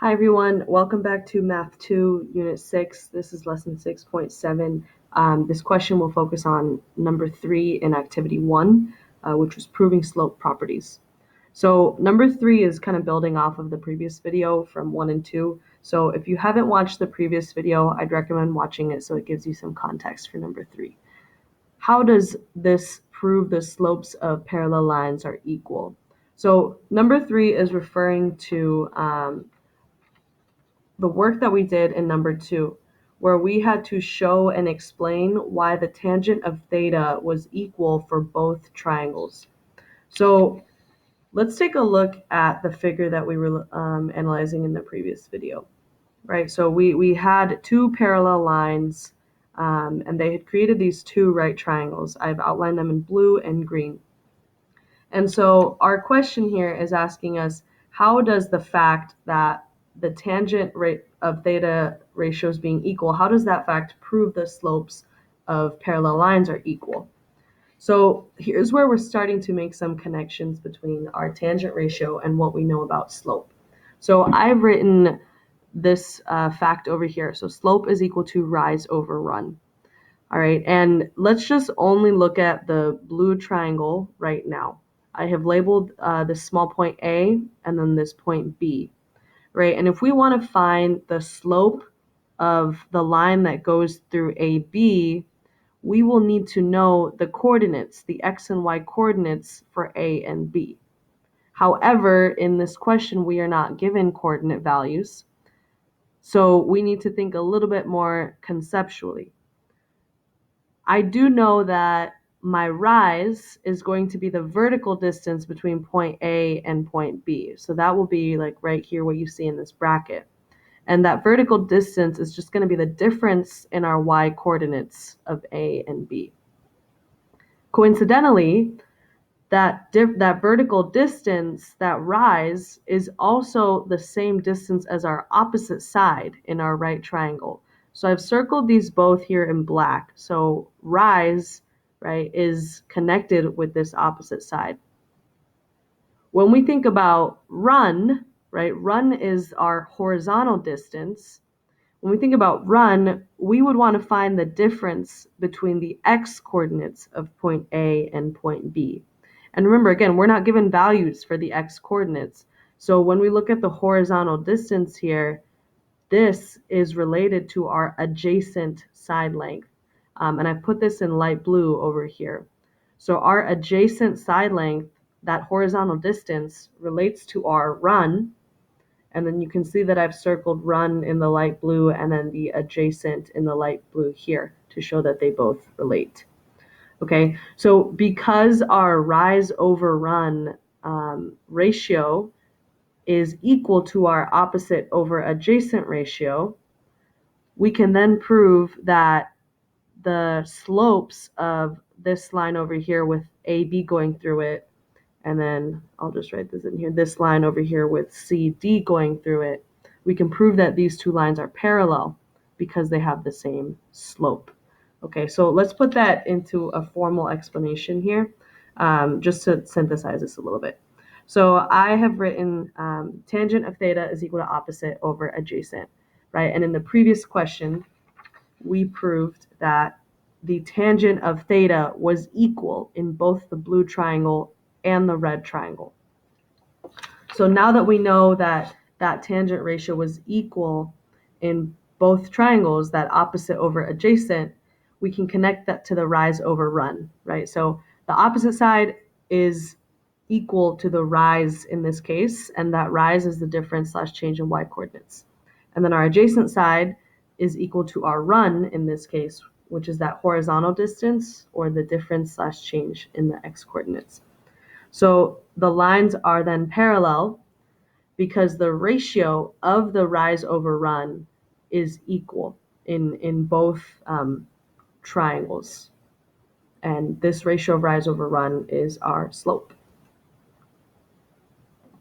Hi everyone, welcome back to Math 2, Unit 6. This is Lesson 6.7. This question will focus on number 3 in Activity 1, which was proving slope properties. So number 3 is kind of building off of the previous video from 1 and 2. So if you haven't watched the previous video, I'd recommend watching it so it gives you some context for number 3. How does this prove the slopes of parallel lines are equal? So number 3 is referring to the work that we did in number 2, where we had to show and explain why the tangent of theta was equal for both triangles. So let's take a look at the figure that we were analyzing in the previous video, right? So we had two parallel lines, and they had created these two right triangles. I've outlined them in blue and green. And so our question here is asking us, how does the fact that the tangent rate of theta ratios being equal, how does that fact prove the slopes of parallel lines are equal? So here's where we're starting to make some connections between our tangent ratio and what we know about slope. So I've written this fact over here. So slope is equal to rise over run. All right, and let's just only look at the blue triangle right now. I have labeled this small point A and then this point B, right? And if we want to find the slope of the line that goes through AB, we will need to know the coordinates, the X and Y coordinates for A and B. However, in this question, we are not given coordinate values, so we need to think a little bit more conceptually. I do know that my rise is going to be the vertical distance between point A and point B. So that will be like right here, what you see in this bracket. And that vertical distance is just going to be the difference in our y coordinates of A and B. Coincidentally, that vertical distance, that rise, is also the same distance as our opposite side in our right triangle. So I've circled these both here in black. So rise, right, is connected with this opposite side. When we think about run, right, run is our horizontal distance. When we think about run, we would want to find the difference between the x coordinates of point A and point B. And remember, again, we're not given values for the x coordinates. So when we look at the horizontal distance here, this is related to our adjacent side length. And I put this in light blue over here. So our adjacent side length, that horizontal distance, relates to our run. And then you can see that I've circled run in the light blue and then the adjacent in the light blue here to show that they both relate. Okay, so because our rise over run ratio is equal to our opposite over adjacent ratio, we can then prove that the slopes of this line over here with AB going through it, and then I'll just write this in here, this line over here with CD going through it, we can prove that these two lines are parallel because they have the same slope. Okay, so let's put that into a formal explanation here, just to synthesize this a little bit. So I have written tangent of theta is equal to opposite over adjacent, right? And in the previous question, we proved that the tangent of theta was equal in both the blue triangle and the red triangle. So now that we know that that tangent ratio was equal in both triangles, that opposite over adjacent, we can connect that to the rise over run, right? So the opposite side is equal to the rise in this case, and that rise is the difference / change in y coordinates. And then our adjacent side is equal to our run in this case, which is that horizontal distance or the difference / change in the x coordinates. So the lines are then parallel because the ratio of the rise over run is equal in both triangles. And this ratio of rise over run is our slope.